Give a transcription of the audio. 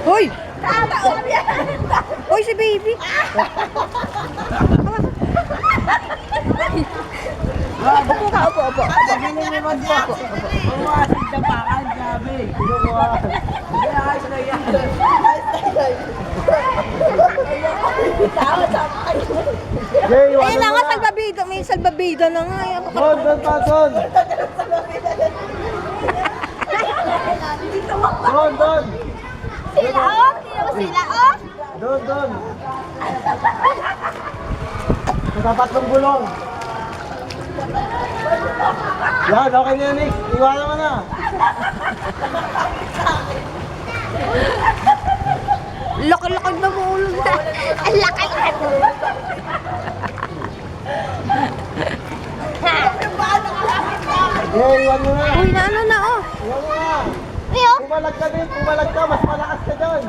Hoy! Hoy, si baby! Upo ka, upo. Naman po. Umasin na bakal, gabi. Ayos na yan. Ayun na nga, salbabida. May salbabida na nga. Doon, Patson. Doon. Sila oh? Sino ba sila oh? Doon. Sa tatlong gulong. Yan, okay na yan, Nick. Iwanan mo na. Laki-laki na mo ulo na. Ang laki! Iwan mo na. Uy, na ano na, oh. Iwan mo na. Iyo? Pumalag ka din, pumalag ka. Mas malakas ka doon.